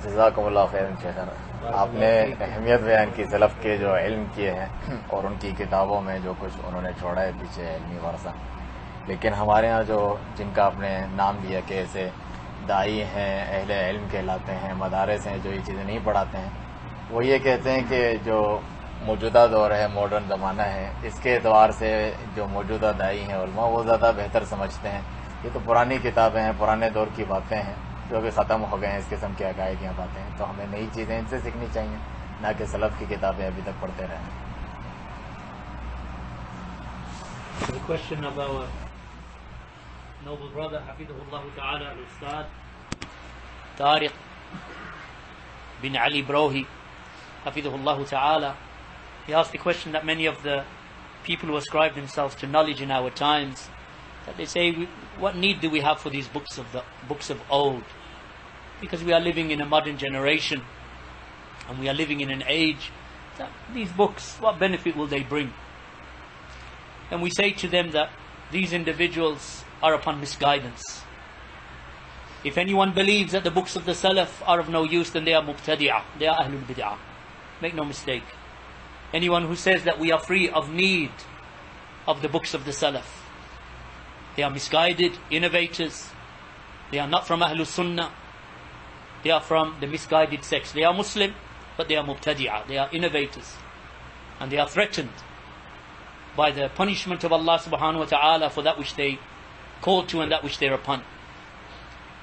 जज़ाकुमुल्लाह खैरन शेखर, आपने अहमियत बयान की सलफ़ के जो इल्म किए हैं और उनकी किताबों में जो कुछ उन्होंने छोड़ा है पीछे इल्मी वरसा। लेकिन हमारे यहाँ जो जिनका आपने नाम लिया कि ऐसे दाई हैं, अहले इल्म कहलाते हैं, मदारस हैं जो ये चीज़ें नहीं पढ़ाते हैं, वो ये कहते हैं कि जो मौजूदा दौर है, मॉडर्न ज़माना है, इसके एतबार से जो मौजूदा दाई हैं उलमा वो ज़्यादा बेहतर समझते हैं। ये तो पुरानी किताबें हैं, पुराने दौर की बातें हैं जो अभी ख़त्म हो गए हैं, इस किस्म की अकायदियाँ बातें हैं। तो हमें नई चीज़ें इनसे सीखनी चाहिए, ना कि सलफ़ की किताबें अभी तक पढ़ते रहें। The question of our noble brother, Hafidhullah Ta'ala, Al-Ustad Tariq bin Ali Brohi, Hafidhullah Ta'ala, he asked the question that many of the people who ascribe themselves to knowledge in our times, that they say, what need do we have for these books of old? Because we are living in a modern generation and we are living in an age that these books, what benefit will they bring? And we say to them that these individuals are upon misguidance. If anyone believes that the books of the Salaf are of no use, then they are mubtadi'ah, they are ahlul bid'ah. Make no mistake. Anyone who says that we are free of need of the books of the Salaf, they are misguided innovators. They are not from Ahlul Sunnah. They are from the misguided sects. They are Muslim, but they are mubtadi'ah. They are innovators. And they are threatened by the punishment of Allah subhanahu wa ta'ala for that which they call to and that which they are upon.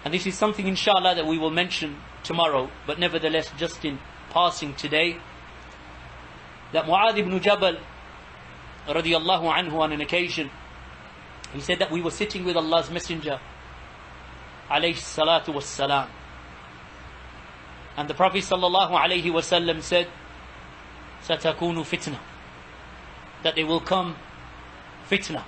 And this is something inshallah that we will mention tomorrow, but nevertheless just in passing today, that Mu'adh ibn Jabal radiyallahu anhu on an occasion, he said that we were sitting with Allah's Messenger alayhi salatu wassalam, and the Prophet sallallahu alayhi wasallam said, satakunu fitna, that there will come fitna.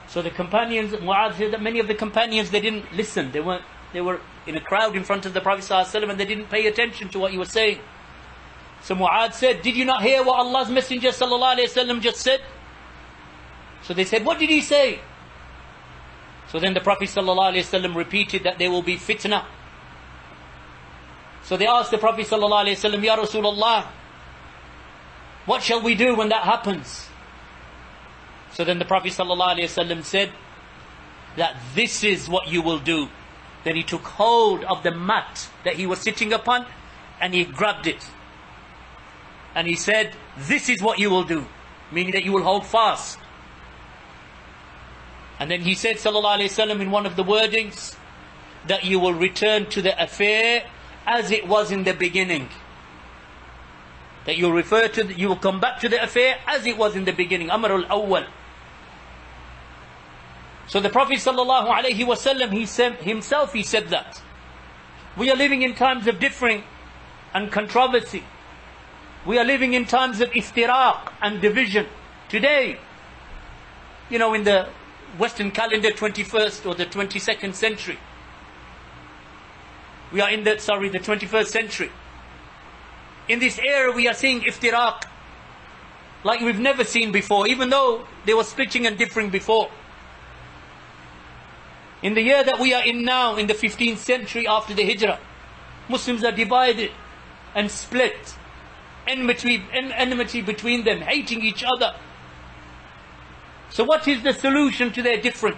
So the companions, Mu'adh said that many of the companions, they didn't listen. They were in a crowd in front of the Prophet sallallahu alayhi wasallam and they didn't pay attention to what he was saying. So Mu'adh said, did you not hear what Allah's Messenger sallallahu alayhi wasallam just said? So they said, what did he say? So then the Prophet sallallahu alaihi wasallam repeated that there will be fitna. So they asked the Prophet sallallahu alaihi wasallam, Ya Rasulullah, what shall we do when that happens? So then the Prophet sallallahu alaihi wasallam said that this is what you will do. Then he took hold of the mat that he was sitting upon and he grabbed it. And he said, this is what you will do. Meaning that you will hold fast. And then he said, sallallahu alayhi wasallam, in one of the wordings, that you will return to the affair as it was in the beginning. That you will come back to the affair as it was in the beginning. Amr al-awwal. So the Prophet sallallahu alayhi wasallam, he said that. We are living in times of differing and controversy. We are living in times of iftiraq and division. Today, in the Western calendar, 21st or the 22nd century. We are in the 21st century. In this era we are seeing iftiraq like we've never seen before, even though they were splitting and differing before. In the year that we are in now, in the 15th century after the Hijrah, Muslims are divided and split. Enmity between them, hating each other. So what is the solution to their difference?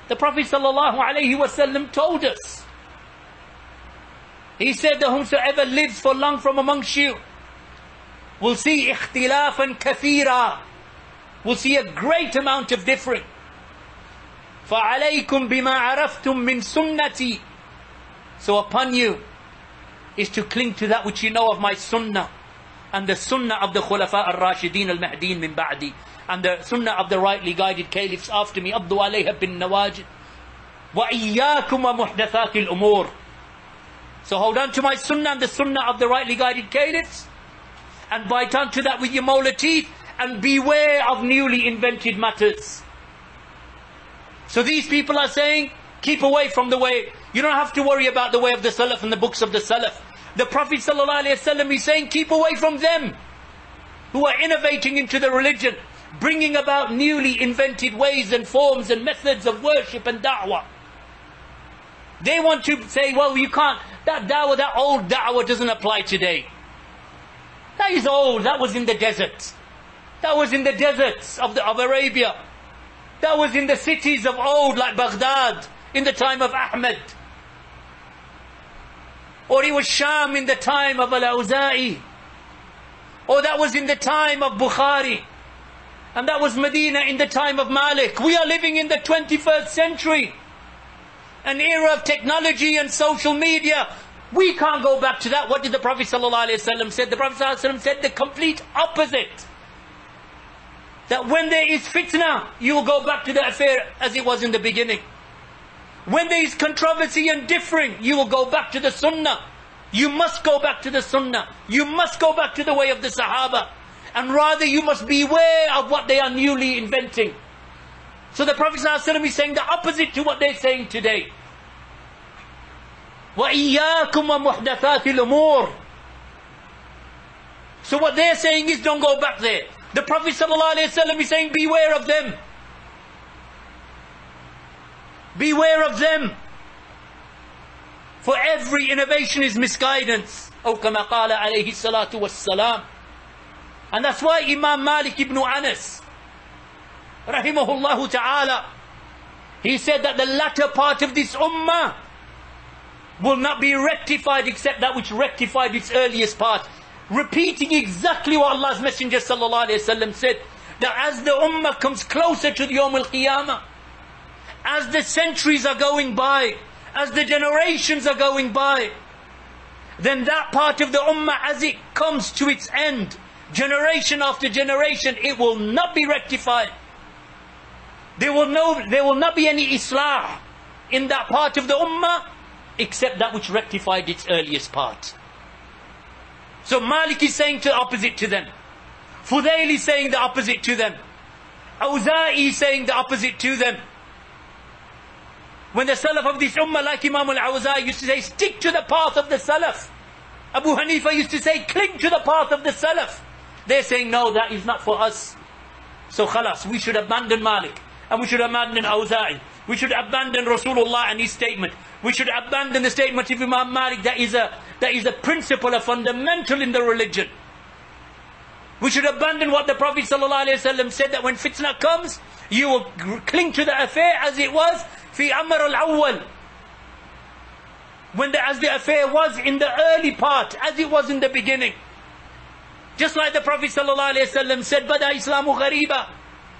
The Prophet sallallahu alaihi wasallam told us. He said that whomsoever lives for long from amongst you will see ikhtilafan kathira, will see a great amount of difference. فَعَلَيْكُمْ بِمَا عَرَفْتُم مِّن سُنَّتِي. So upon you is to cling to that which you know of my sunnah and the sunnah of the Khulafa al-Rashideen al-Mahdiin min ba'di, and the sunnah of the rightly guided caliphs after me. Abdu alayha bin nawajid. Wa iyyakum wa muhdathat al-umur. So hold on to my sunnah and the sunnah of the rightly guided caliphs, and bite onto that with your molar teeth, and beware of newly invented matters. So these people are saying, keep away from the way. You don't have to worry about the way of the Salaf and the books of the Salaf. The Prophet ﷺ is saying, keep away from them who are innovating into the religion, bringing about newly invented ways and forms and methods of worship and da'wah. They want to say, well, you can't, that da'wah, that old da'wah doesn't apply today. That is old, that was in the desert. That was in the deserts of Arabia. That was in the cities of old, like Baghdad, in the time of Ahmed. Or it was Sham in the time of Al-Awza'i. Or that was in the time of Bukhari. And that was Medina in the time of Malik. We are living in the 21st century. An era of technology and social media. We can't go back to that. What did the Prophet ﷺ say? The Prophet ﷺ said the complete opposite. That when there is fitna, you will go back to the affair as it was in the beginning. When there is controversy and differing, you will go back to the sunnah. You must go back to the sunnah. You must go back to the way of the Sahaba. And rather you must beware of what they are newly inventing. So the Prophet ﷺ is saying the opposite to what they're saying today. وَإِيَّاكُمْ وَمُحْدَثَاتِ الْأُمُورِ. So what they're saying is don't go back there. The Prophet ﷺ is saying beware of them. Beware of them. For every innovation is misguidance. أو كما قال عليه الصلاة والسلام. And that's why Imam Malik ibn Anas, rahimahullah ta'ala, he said that the latter part of this ummah will not be rectified except that which rectified its earliest part. Repeating exactly what Allah's Messenger sallallahu alayhi wa sallam said, that as the ummah comes closer to the Yawm al-Qiyamah, as the centuries are going by, as the generations are going by, then that part of the ummah, as it comes to its end, generation after generation, it will not be rectified. There will not be any islah in that part of the ummah except that which rectified its earliest part. So Malik is saying the opposite to them. Fudayl is saying the opposite to them. Awza'i is saying the opposite to them. When the Salaf of this ummah, like Imam al-Awza'i, used to say, stick to the path of the Salaf. Abu Hanifa used to say, cling to the path of the Salaf. They're saying, no, that is not for us. So khalas, we should abandon Malik. And we should abandon Awza'i. We should abandon Rasulullah and his statement. We should abandon the statement of Imam Malik that is a principle, a fundamental in the religion. We should abandon what the Prophet ﷺ said, that when fitna comes, you will cling to the affair as it was fi Amr al-Awwal. As the affair was in the early part, as it was in the beginning. Just like the Prophet ﷺ said, Bada Islamu Ghariba,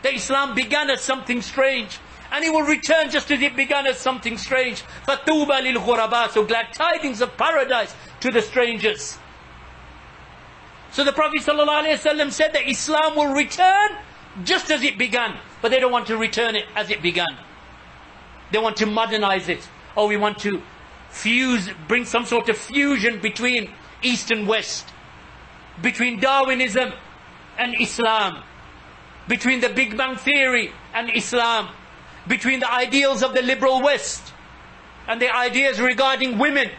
that Islam began as something strange. And it will return just as it began as something strange. Fatuba lil ghuraba, so glad tidings of paradise to the strangers. So the Prophet ﷺ said that Islam will return just as it began. But they don't want to return it as it began. They want to modernize it. Or we want to bring some sort of fusion between East and West. Between Darwinism and Islam. Between the Big Bang Theory and Islam. Between the ideals of the liberal West and the ideas regarding women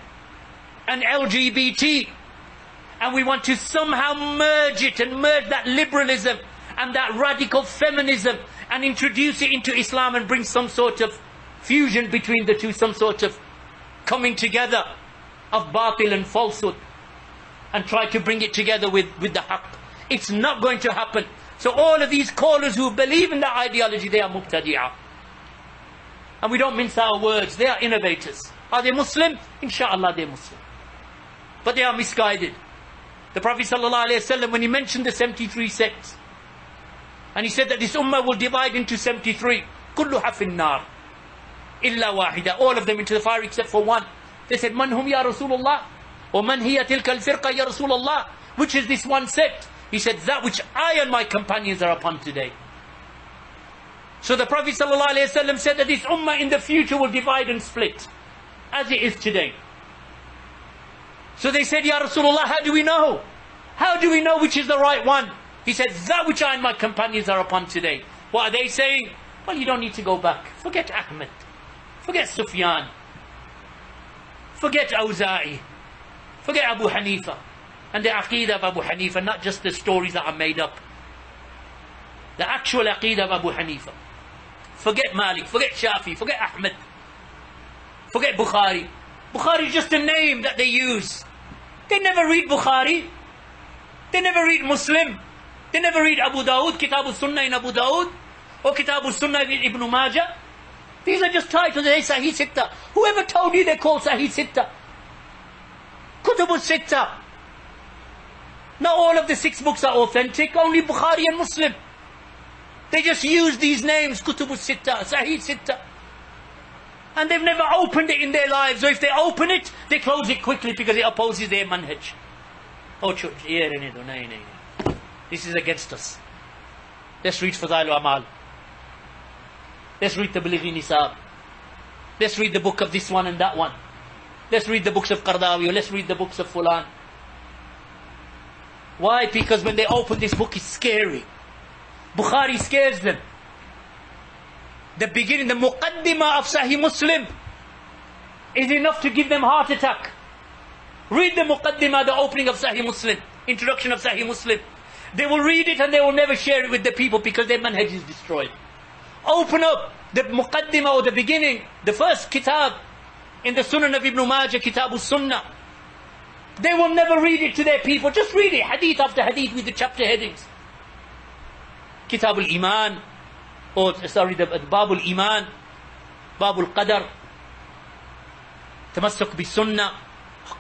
and LGBT. And we want to somehow merge it and merge that liberalism and that radical feminism and introduce it into Islam and bring some sort of fusion between the two, some sort of coming together of batil and falsehood, and try to bring it together with the haqq. It's not going to happen. So all of these callers who believe in that ideology, they are mubtadi'ah. And we don't mince our words. They are innovators. Are they Muslim? Insha'Allah they're Muslim. But they are misguided. The Prophet ﷺ, when he mentioned the 73 sects, and he said that this ummah will divide into 73. كُلُّهَا فِي النَّارِ إِلَّا وَاحِدًا. All of them into the fire except for one. They said, مَنْ هُمْ يَا رَسُولُ اللَّهِ وَمَنْ هِيَ تِلْكَ الْفِرْقَةِ يَا رَسُولَ اللَّهِ. Which is this one sect? He said, that which I and my companions are upon today. So the Prophet ﷺ said that this ummah in the future will divide and split, as it is today. So they said, Ya Rasulullah, how do we know? How do we know which is the right one? He said, that which I and my companions are upon today. What are they saying? Well, you don't need to go back. Forget Ahmed. Forget Sufyan. Forget Awza'i. Forget Abu Hanifa. And the Aqeedah of Abu Hanifa, not just the stories that are made up. The actual Aqeedah of Abu Hanifa. Forget Malik, forget Shafi, forget Ahmed. Forget Bukhari. Bukhari is just a name that they use. They never read Bukhari. They never read Muslim. They never read Abu Dawood, Kitab al-Sunnah in Abu Dawood, or Kitab al-Sunnah in Ibn Majah. These are just titles. They say Sahih Sitta. Whoever told you they're called Sahih Sitta? Kutub al-Sitta. Not all of the 6 books are authentic, only Bukhari and Muslim. They just use these names, Kutub al-Sitta, Sahih Sitta. And they've never opened it in their lives, or if they open it, they close it quickly because it opposes their manhaj. Oh, this is against us. Let's read Fadail al-Amal. Let's read the Tablighi Nisab. Let's read the book of this one and that one. Let's read the books of Qardawi, or let's read the books of Fulan. Why? Because when they open this book, it's scary. Bukhari scares them. The beginning, the Muqaddimah of Sahih Muslim is enough to give them heart attack. Read the Muqaddimah, the opening of Sahih Muslim, introduction of Sahih Muslim. They will read it and they will never share it with the people because their manhaj is destroyed. Open up the Muqaddimah, or the beginning, the first kitab in the Sunan of Ibn Majah, Kitab al-Sunnah. They will never read it to their people. Just read it, hadith after hadith, with the chapter headings. Kitab al-Iman, or the Bab al-Iman, Bab al-Qadar, Tamassuk bi-Sunnah,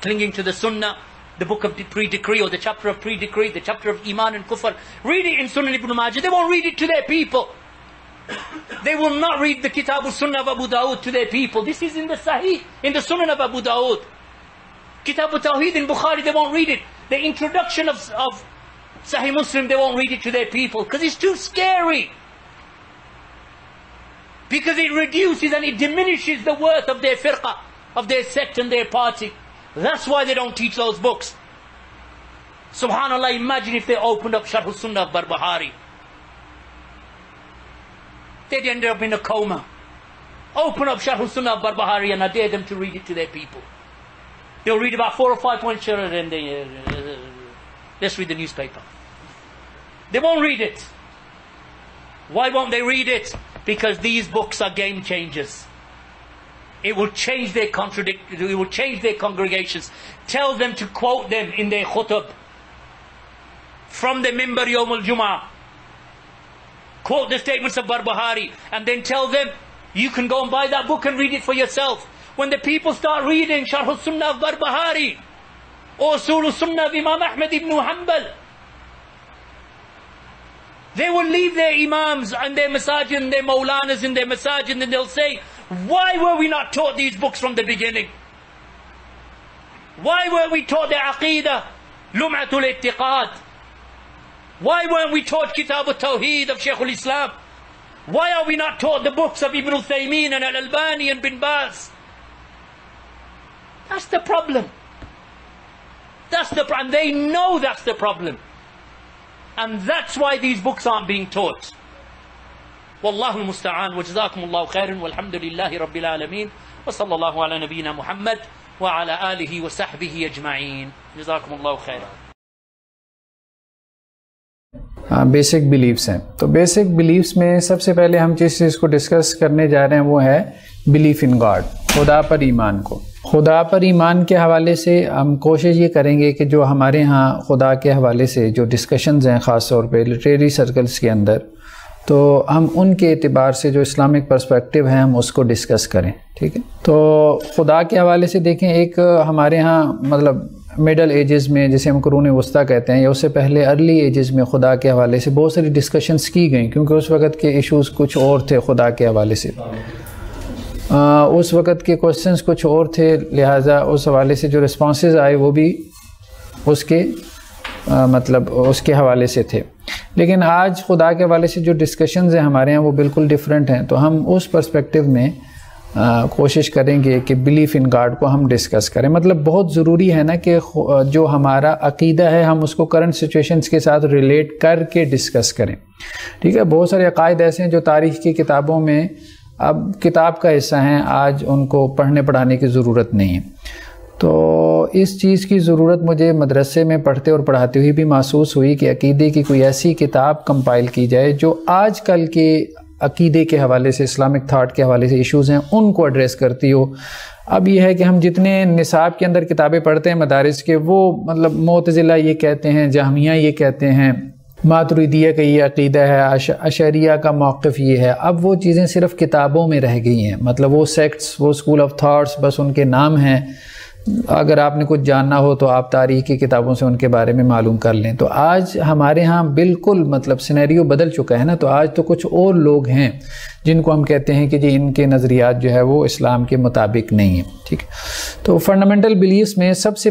clinging to the Sunnah, the book of pre-decree, or the chapter of pre-decree, the chapter of Iman and Kufr. Read it in Sunan Ibn Majah. They won't read it to their people. They will not read the Kitab al-Sunnah of Abu Dawood to their people. This is in the Sahih, in the Sunan of Abu Dawood. Kitab al-Tawheed in Bukhari, they won't read it. The introduction of Sahih Muslim, they won't read it to their people because it's too scary. Because it reduces and it diminishes the worth of their firqa, of their sect and their party. That's why they don't teach those books. Subhanallah, imagine if they opened up Sharh al-Sunnah of Barbahari. They'd end up in a coma. Open up Sharh al-Sunnah of Barbahari and I dare them to read it to their people. They'll read about 4 or 5 points and they let's read the newspaper. They won't read it. Why won't they read it? Because these books are game changers. It will change their it will change their congregations. Tell them to quote them in their khutub from the Mimbar Yawm al-Jum'ah. Quote the statements of Barbahari and then tell them you can go and buy that book and read it for yourself. When the people start reading Sharh al-Sunnah of Barbahari or Usul al-Sunnah of Imam Ahmad ibn Hanbal, they will leave their imams and their masajid and their maulanas in their masajid and they'll say, why were we not taught these books from the beginning? Why weren't we taught the Aqidah, Lum'atul I'tiqad? Why weren't we taught Kitab al-Tawheed of Shaykh al-Islam? Why are we not taught the books of Ibn Uthaymeen and Al-Albani and Bin Baz? That's the problem. That's the problem. They know that's the problem. And that's why these books aren't being taught. Wallahu al-musta'an wa jazakumullahu khairan walhamdulillahi rabbil alameen wa sallallahu ala nabiyyina Muhammad wa ala alihi wa sahbihi ajma'een. Jazakumullahu khairan. हाँ, basic beliefs हैं। तो basic beliefs में सबसे पहले हम जिस चीज़ को discuss करने जा रहे हैं वो है बिलीफ इन गॉड, खुदा पर ईमान को। खुदा पर ईमान के हवाले से हम कोशिश ये करेंगे कि जो हमारे यहाँ खुदा के हवाले से जो डिस्कशंस हैं ख़ास तौर पे लिटरेरी सर्कल्स के अंदर, तो हम उनके एतबार से जो इस्लामिक पर्सपेक्टिव है हम उसको डिस्कस करें। ठीक है, तो खुदा के हवाले से देखें, एक हमारे यहाँ मतलब मिडल एजेस में जिसे हम कुरून वस्ता कहते हैं या उससे पहले अर्ली एजेस में खुदा के हवाले से बहुत सारी डिस्कशंस की गई, क्योंकि उस वक़्त के इश्यूज़ कुछ और थे खुदा के हवाले से। उस वक़्त के क्वेश्चंस कुछ और थे, लिहाजा उस हवाले से जो रिस्पॉन्सेज आए वो भी उसके मतलब उसके हवाले से थे। लेकिन आज खुदा के हवाले से जो डिस्कशंस हैं हमारे यहाँ वो बिल्कुल डिफरेंट हैं। तो हम उस पर्सपेक्टिव में कोशिश करेंगे कि बिलीफ इन गॉड को हम डिस्कस करें। मतलब बहुत ज़रूरी है ना कि जो हमारा अक़ीदा है हम उसको करंट सिचुएशंस के साथ रिलेट करके डिस्कस करें। ठीक है, बहुत सारे अक़ायद ऐसे हैं जो तारीख़ की किताबों में अब किताब का हिस्सा हैं, आज उनको पढ़ने पढ़ाने की ज़रूरत नहीं है। तो इस चीज़ की ज़रूरत मुझे मदरसे में पढ़ते और पढ़ाते हुए भी महसूस हुई कि अक़ीदे की कोई ऐसी किताब कंपाइल की जाए जो आज कल के अक़ीदे के हवाले से, इस्लामिक थाट के हवाले से इश्यूज़ हैं उनको एड्रेस करती हो, اب یہ ہے کہ ہم جتنے نصاب کے اندر کتابیں پڑھتے ہیں مدارس کے، وہ مطلب معتزلہ یہ کہتے ہیں، جہمیہ یہ کہتے ہیں، ماتریدیہ کا یہ عقیدہ ہے، اشعریہ کا موقف یہ ہے، اب وہ چیزیں صرف کتابوں میں رہ گئی ہیں، مطلب وہ سیکٹس، وہ اسکول آف تھاٹس بس ان کے نام ہیں۔ اگر آپ نے کچھ جاننا ہو تو آپ تاریخ کی کتابوں سے ان کے بارے میں معلوم کر لیں۔ تو آج ہمارے ہاں بالکل مطلب سینیریو بدل چکا ہے نا، تو آج تو کچھ اور لوگ ہیں جن کو ہم کہتے ہیں کہ جی ان کے نظریات جو ہے وہ اسلام کے مطابق نہیں ہیں، ٹھیک ہے۔ تو فنڈامنٹل بلیفس میں سب سے